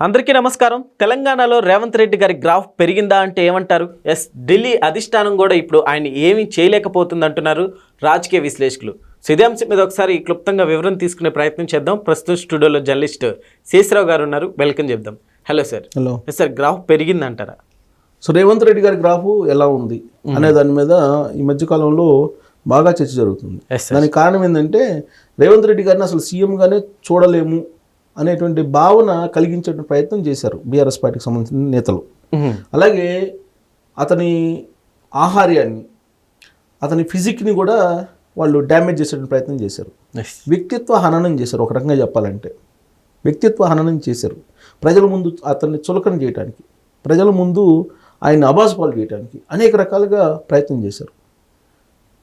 అందరికీ నమస్కారం. తెలంగాణలో రేవంత్ రెడ్డి గారి గ్రాఫ్ పెరిగిందా అంటే ఏమంటారు? ఎస్, ఢిల్లీ అధిష్టానం కూడా ఇప్పుడు ఆయన ఏమీ చేయలేకపోతుంది అంటున్నారు రాజకీయ విశ్లేషకులు. ఇదే అంశం మీద ఒకసారి క్లుప్తంగా వివరణ తీసుకునే ప్రయత్నం చేద్దాం. ప్రస్తుతం స్టూడియోలో జర్నలిస్ట్ శేషరావు గారు ఉన్నారు, వెల్కమ్ చెప్దాం. Hello sir. Hello sir, graph పెరిగిందంటారా? సో రేవంత్ రెడ్డి గారి గ్రాఫ్ ఎలా ఉంది అనే దాని మీద ఈ మధ్యకాలంలో బాగా చర్చ జరుగుతుంది. దానికి కారణం ఏంటంటే రేవంత్ రెడ్డి గారిని అసలు సీఎంగానే చూడలేము అనేటువంటి భావన కలిగించే ప్రయత్నం చేశారు బీఆర్ఎస్ పార్టీకి సంబంధించిన నేతలు. అలాగే అతని ఆహార్యాన్ని, అతని ఫిజిక్ని కూడా వాళ్ళు డ్యామేజ్ చేసే ప్రయత్నం చేశారు. వ్యక్తిత్వ హననం చేశారు. ఒక రకంగా చెప్పాలంటే వ్యక్తిత్వ హననం చేశారు. ప్రజల ముందు అతన్ని చులకన చేయడానికి, ప్రజల ముందు ఆయన అబాసుపాలు చేయడానికి అనేక రకాలుగా ప్రయత్నం చేశారు.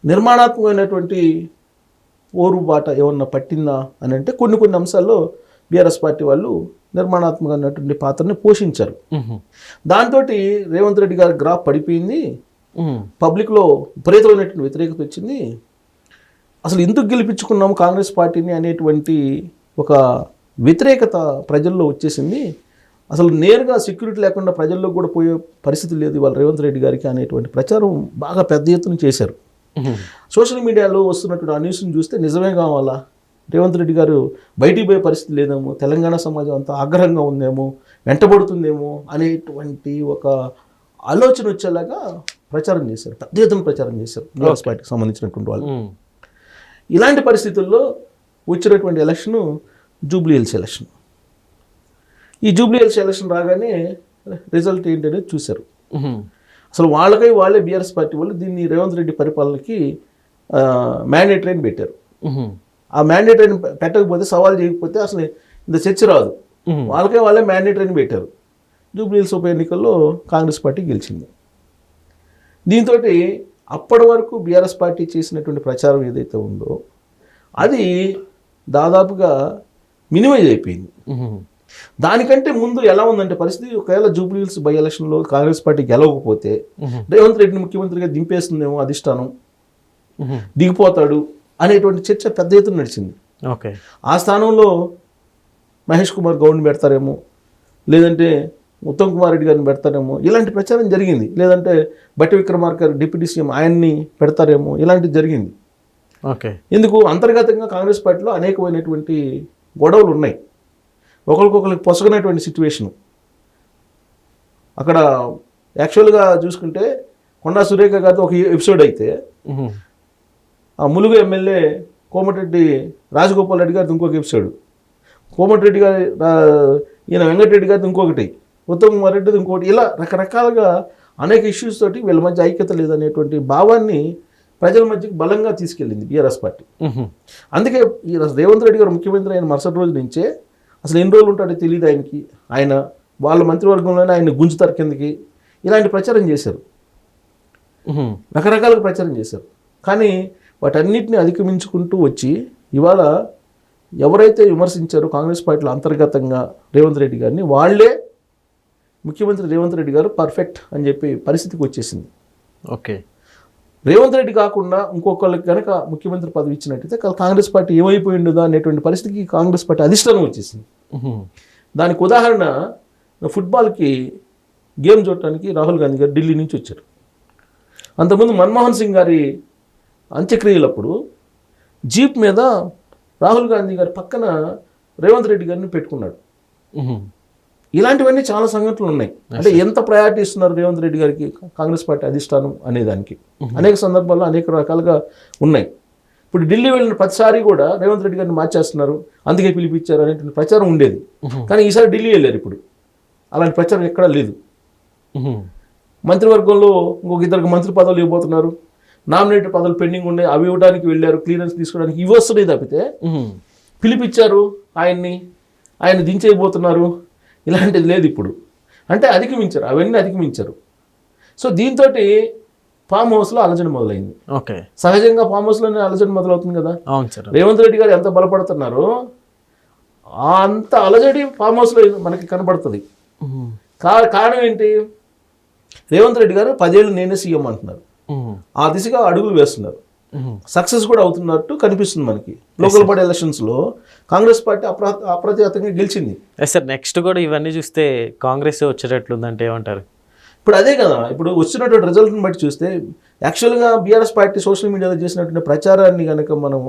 నిర్మాణాత్మకమైనటువంటి పోరుబాట ఏమన్నా పట్టిందా అని అంటే కొన్ని అంశాల్లో బీఆర్ఎస్ పార్టీ వాళ్ళు నిర్మాణాత్మకమైనటువంటి పాత్రని పోషించారు. దాంతో రేవంత్ రెడ్డి గారి గ్రాఫ్ పడిపోయింది. పబ్లిక్లో విపరీతమైనటువంటి వ్యతిరేకత వచ్చింది. అసలు ఎందుకు గెలిపించుకున్నాము కాంగ్రెస్ పార్టీని అనేటువంటి ఒక వ్యతిరేకత ప్రజల్లో వచ్చేసింది. అసలు నేరుగా సెక్యూరిటీ లేకుండా ప్రజల్లో కూడా పోయే పరిస్థితి లేదు ఇవాళ రేవంత్ రెడ్డి గారికి అనేటువంటి ప్రచారం బాగా పెద్ద ఎత్తున చేశారు. సోషల్ మీడియాలో వస్తున్నటువంటి ఆ న్యూస్ని చూస్తే నిజమే కావాలా, రేవంత్ రెడ్డి గారు బయటికి పోయే పరిస్థితి లేదేమో, తెలంగాణ సమాజం అంతా ఆగ్రహంగా ఉందేమో, వెంటబడుతుందేమో అనేటువంటి ఒక ఆలోచన వచ్చేలాగా ప్రచారం చేశారు, పెద్ద ఎత్తున ప్రచారం చేశారు బీఆర్ఎస్ పార్టీకి సంబంధించినటువంటి వాళ్ళు. ఇలాంటి పరిస్థితుల్లో వచ్చినటువంటి ఎలక్షను జూబ్లీ హిల్స్ ఎలక్షన్. ఈ జూబ్లీ హిల్స్ ఎలక్షన్ రాగానే రిజల్ట్ ఏంటనేది చూశారు. అసలు వాళ్ళే బీఆర్ఎస్ పార్టీ వాళ్ళు దీన్ని రేవంత్ రెడ్డి పరిపాలనకి మ్యాండేటరీ అని పెట్టారు. ఆ మ్యాండేటరీని పెట్టకపోతే, సవాల్ చేయకపోతే అసలు ఇంత చర్చ రాదు. వాళ్ళే మ్యాండేటరీని పెట్టారు. జూబ్లీ హిల్స్ ఉప ఎన్నికల్లో కాంగ్రెస్ పార్టీ గెలిచింది. దీంతో అప్పటి వరకు బీఆర్ఎస్ పార్టీ చేసినటువంటి ప్రచారం ఏదైతే ఉందో అది దాదాపుగా మినిమైజ్ అయిపోయింది. దానికంటే ముందు ఎలా ఉందంటే పరిస్థితి, ఒకవేళ జూబ్లీ హిల్స్ బై ఎలక్షన్లో కాంగ్రెస్ పార్టీ గెలవకపోతే రేవంత్ రెడ్డిని ముఖ్యమంత్రిగా దింపేస్తుందేమో అధిష్టానం, దిగిపోతాడు అనేటువంటి చర్చ పెద్ద ఎత్తున నడిచింది. ఆ స్థానంలో మహేష్ కుమార్ గౌడ్ని పెడతారేమో, లేదంటే ఉత్తమ్ కుమార్ రెడ్డి గారిని పెడతారేమో, ఇలాంటి ప్రచారం జరిగింది. లేదంటే బట్టి విక్రమార్క డిప్యూటీ సీఎం ఆయన్ని పెడతారేమో, ఇలాంటిది జరిగింది. ఎందుకు అంతర్గతంగా కాంగ్రెస్ పార్టీలో అనేకమైనటువంటి గొడవలు ఉన్నాయి. ఒకరికొకరికి పొసగనటువంటి సిచ్యువేషను. అక్కడ యాక్చువల్గా చూసుకుంటే కొండా సురేఖ గారితో ఒక ఎపిసోడ్ అయితే, ఆ ములుగు ఎమ్మెల్యే కోమటిరెడ్డి రాజగోపాల్ రెడ్డి గారితో ఇంకొక ఎపిసోడ్, కోమటిరెడ్డి గారి ఈయన వెంకటరెడ్డి గారితో ఇంకొకటి, ఉత్తమ్ కుమార్ రెడ్డితో ఇంకొకటి, ఇలా రకరకాలుగా అనేక ఇష్యూస్ తోటి వీళ్ళ మధ్య ఐక్యత లేదనేటువంటి భావాన్ని ప్రజల మధ్యకి బలంగా తీసుకెళ్ళింది బీఆర్ఎస్ పార్టీ. అందుకే ఈ రేవంత్ రెడ్డి గారు ముఖ్యమంత్రి అయిన మరుసటి రోజు నుంచే అసలు ఎన్ని రోజులు ఉంటాడో తెలియదు ఆయనకి, ఆయన వాళ్ళ మంత్రివర్గంలోనే ఆయన గుంజుతారు కిందకి, ఇలాంటి ప్రచారం చేశారు, రకరకాలుగా ప్రచారం చేశారు. కానీ వాటన్నిటిని అధిగమించుకుంటూ వచ్చి ఇవాళ ఎవరైతే విమర్శించారో కాంగ్రెస్ పార్టీలో అంతర్గతంగా రేవంత్ రెడ్డి గారిని, వాళ్ళే ముఖ్యమంత్రి రేవంత్ రెడ్డి గారు పర్ఫెక్ట్ అని చెప్పి పరిస్థితికి వచ్చేసింది. రేవంత్ రెడ్డి కాకుండా ఇంకొకళ్ళకి కనుక ముఖ్యమంత్రి పదవి ఇచ్చినట్టయితే కాంగ్రెస్ పార్టీ ఏమైపోయి ఉండదో అనేటువంటి పరిస్థితికి కాంగ్రెస్ పార్టీ అధిష్టానం వచ్చేసింది. దానికి ఉదాహరణ, ఫుట్బాల్కి గేమ్ చూడటానికి రాహుల్ గాంధీ గారు ఢిల్లీ నుంచి వచ్చారు. అంతకుముందు మన్మోహన్ సింగ్ గారి అంత్యక్రియలప్పుడు జీప్ మీద రాహుల్ గాంధీ గారి పక్కన రేవంత్ రెడ్డి గారిని పెట్టుకున్నాడు. ఇలాంటివన్నీ చాలా సంఘటనలు ఉన్నాయి. అంటే ఎంత ప్రయారిటీ ఇస్తున్నారు రేవంత్ రెడ్డి గారికి కాంగ్రెస్ పార్టీ అధిష్టానం అనేదానికి అనేక సందర్భాల్లో అనేక రకాలుగా ఉన్నాయి. ఇప్పుడు ఢిల్లీ వెళ్ళిన ప్రతిసారి కూడా రేవంత్ రెడ్డి గారిని మార్చేస్తున్నారు, అందుకే పిలిపించారు అనేటువంటి ప్రచారం ఉండేది. కానీ ఈసారి ఢిల్లీ వెళ్ళారు. ఇప్పుడు అలాంటి ప్రచారం ఎక్కడా లేదు. మంత్రివర్గంలో ఇంకొక ఇద్దరికి మంత్రి పదవులు ఇవ్వబోతున్నారు, నామినేటెడ్ పదవులు పెండింగ్ ఉన్నాయి, అవి ఇవ్వడానికి వెళ్ళారు, క్లియరెన్స్ తీసుకోవడానికి, ఇవి వస్తున్నాయి తప్పితే పిలిపించారు ఆయన దించేయబోతున్నారు ఇలాంటిది లేదు ఇప్పుడు. అంటే అధిగమించారు, అవన్నీ అధిగమించారు. సో దీంతో ఫామ్ హౌస్లో అలజడి మొదలైంది. సహజంగా ఫామ్ హౌస్లోనే అలజడి మొదలవుతుంది కదా. రేవంత్ రెడ్డి గారు ఎంత బలపడుతున్నారో అంత అలజడి ఫామ్ హౌస్లో మనకి కనబడుతుంది. కారణం ఏంటి? రేవంత్ రెడ్డి గారు 10 ఏళ్ళు నేనే సీఎం అంటున్నారు, ఆ దిశగా అడుగులు వేస్తున్నారు. సక్సెస్ కూడా అవుతున్నట్టు కనిపిస్తుంది మనకి. లోకల్ బాడీ ఎలక్షన్స్లో కాంగ్రెస్ పార్టీ అప్రతిహతంగా గెలిచింది. సార్ నెక్స్ట్ కూడా ఇవన్నీ చూస్తే కాంగ్రెస్ వచ్చేటట్లుందంటే ఏమంటారు? ఇప్పుడు అదే కదా, ఇప్పుడు వచ్చినటువంటి రిజల్ట్ని బట్టి చూస్తే యాక్చువల్గా బీఆర్ఎస్ పార్టీ సోషల్ మీడియాలో చేసినటువంటి ప్రచారాన్ని కనుక మనం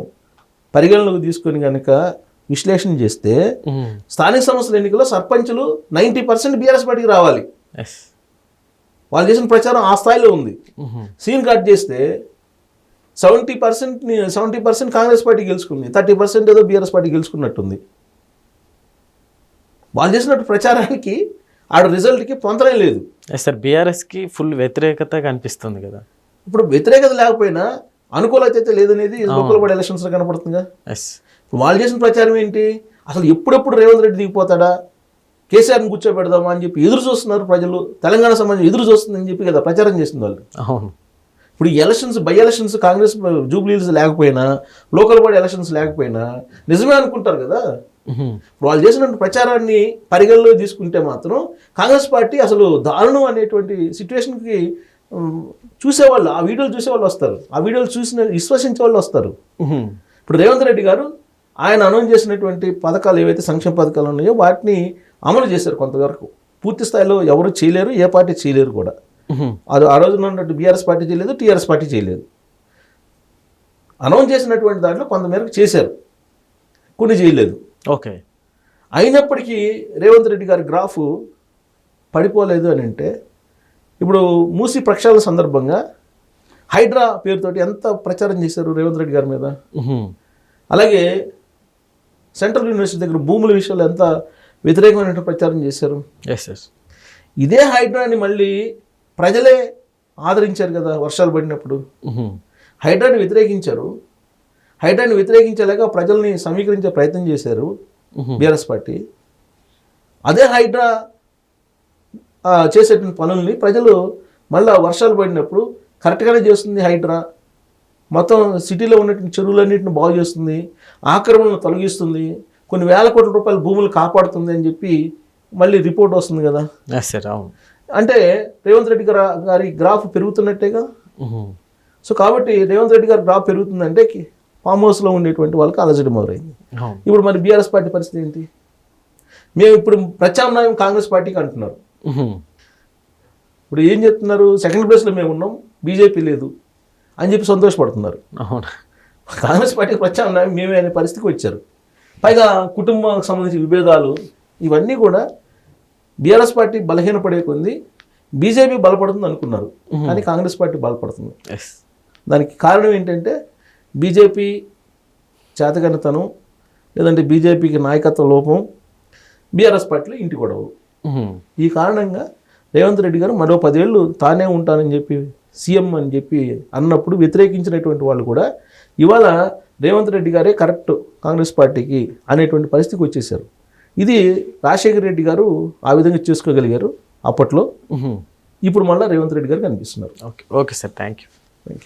పరిగణలోకి తీసుకొని కనుక విశ్లేషణ చేస్తే స్థానిక సంస్థల ఎన్నికల్లో సర్పంచులు 90% బీఆర్ఎస్ పార్టీకి రావాలి. వాళ్ళు చేసిన ప్రచారం ఆ స్థాయిలో ఉంది. సీన్ కట్ చేస్తే 70% కాంగ్రెస్ పార్టీ గెలుచుకుంది, 30% ఏదో బీఆర్ఎస్ పార్టీ గెలుచుకున్నట్టుంది. వాళ్ళు చేసినట్టు ప్రచారానికి ఆడ రిజల్ట్కి పొంతనే లేదు. సార్ బీఆర్ఎస్కి ఫుల్ వ్యతిరేకత కనిపిస్తుంది కదా. ఇప్పుడు వ్యతిరేకత లేకపోయినా అనుకూలత అయితే లేదనేది లోకల్ బాడీ ఎలక్షన్స్లో కనపడుతుందిగా. ఇప్పుడు వాళ్ళు చేసిన ప్రచారం ఏంటి, అసలు ఎప్పుడెప్పుడు రేవంత్ రెడ్డి దిగిపోతాడా, కేసీఆర్ని కూర్చోబెడదామా అని చెప్పి ఎదురు చూస్తున్నారు ప్రజలు. తెలంగాణ సమాజం ఎదురు చూస్తుందని చెప్పి కదా ప్రచారం చేసింది వాళ్ళు. అవును. ఇప్పుడు ఎలక్షన్స్ బై ఎలక్షన్స్ కాంగ్రెస్ జూబ్లీస్ లేకపోయినా, లోకల్ బాడీ ఎలక్షన్స్ లేకపోయినా నిజమే అనుకుంటారు కదా. ఇప్పుడు వాళ్ళు చేసినటువంటి ప్రచారాన్ని పరిగణలో తీసుకుంటే మాత్రం కాంగ్రెస్ పార్టీ అసలు దారుణం అనేటువంటి సిచ్యువేషన్కి చూసేవాళ్ళు, ఆ వీడియోలు చూసేవాళ్ళు వస్తారు, ఆ వీడియోలు విశ్వసించే వాళ్ళు వస్తారు. ఇప్పుడు రేవంత్ రెడ్డి గారు ఆయన అనౌన్స్ చేసినటువంటి పథకాలు ఏవైతే సంక్షేమ పథకాలు ఉన్నాయో వాటిని అమలు చేశారు కొంతవరకు. పూర్తి స్థాయిలో ఎవరు చేయలేరు, ఏ పార్టీ చేయలేరు కూడా. అది ఆ రోజున ఉన్నట్టు బీఆర్ఎస్ పార్టీ చేయలేదు, టీఆర్ఎస్ పార్టీ చేయలేదు. అనౌన్స్ చేసినటువంటి దాంట్లో కొంతమేరకు చేశారు, కొన్ని చేయలేదు. ఓకే. అయినప్పటికీ రేవంత్ రెడ్డి గారి గ్రాఫ్ పడిపోలేదు అని అంటే, ఇప్పుడు మూసీ ప్రక్షాళన సందర్భంగా హైడ్రా పేరుతోటి ఎంత ప్రచారం చేశారు రేవంత్ రెడ్డి గారి మీద. అలాగే సెంట్రల్ యూనివర్సిటీ దగ్గర భూముల విషయంలో ఎంత వ్యతిరేకమైన ప్రచారం చేశారు. ఇదే హైడ్రాని మళ్ళీ ప్రజలే ఆదరించారు కదా వర్షాలు పడినప్పుడు. హైడ్రాని వ్యతిరేకించారు, హైడ్రాని వ్యతిరేకించలేక ప్రజల్ని సమీకరించే ప్రయత్నం చేశారు బీఆర్ఎస్ పార్టీ. అదే హైడ్రా చేసేటువంటి పనుల్ని ప్రజలు మళ్ళీ వర్షాలు పడినప్పుడు కరెక్ట్గానే చేస్తుంది హైడ్రా, మొత్తం సిటీలో ఉన్నటువంటి చెరువులన్నింటిని బాగు చేస్తుంది, ఆక్రమణను తొలగిస్తుంది, కొన్ని వేల కోట్ల రూపాయల భూములు కాపాడుతుంది అని చెప్పి మళ్ళీ రిపోర్ట్ వస్తుంది కదా. అంటే రేవంత్ రెడ్డి గారి గ్రాఫ్ పెరుగుతున్నట్టేగా. సో కాబట్టి రేవంత్ రెడ్డి గారి గ్రాఫ్ పెరుగుతుందంటే ఫామ్ హౌస్లో ఉండేటువంటి వాళ్ళకి అలజడి మొదలైంది. ఇప్పుడు మరి బీఆర్ఎస్ పార్టీ పరిస్థితి ఏంటి? మేము ఇప్పుడు ప్రత్యామ్నాయం కాంగ్రెస్ పార్టీకి అంటున్నారు. ఇప్పుడు ఏం చెప్తున్నారు, సెకండ్ ప్లేస్లో మేము ఉన్నాం, బీజేపీ లేదు అని చెప్పి సంతోషపడుతున్నారు. కాంగ్రెస్ పార్టీకి ప్రత్యామ్నాయం మేమే అనే పరిస్థితికి వచ్చారు. పైగా కుటుంబానికి సంబంధించిన విభేదాలు ఇవన్నీ కూడా బీఆర్ఎస్ పార్టీ బలహీనపడే కొంది బీజేపీ బలపడుతుంది అనుకున్నారు, కానీ కాంగ్రెస్ పార్టీ బలపడుతుంది. దానికి కారణం ఏంటంటే బీజేపీ చేతకనితనం, లేదంటే బీజేపీకి నాయకత్వ లోపం, బీఆర్ఎస్ పార్టీలో ఇంటి గొడవలు. ఈ కారణంగా రేవంత్ రెడ్డి గారు మరో 10 ఏళ్ళు తానే ఉంటానని చెప్పి సీఎం అని చెప్పి అన్నప్పుడు వ్యతిరేకించినటువంటి వాళ్ళు కూడా ఇవాళ రేవంత్ రెడ్డి గారే కరెక్ట్ కాంగ్రెస్ పార్టీకి అనేటువంటి పరిస్థితికి వచ్చేసారు. ఇది రాజశేఖర రెడ్డి గారు ఆ విధంగా చేసుకోగలిగారు అప్పట్లో. ఇప్పుడు మళ్ళీ రేవంత్ రెడ్డి గారు కనిపిస్తున్నారు. Okay sir, thank you.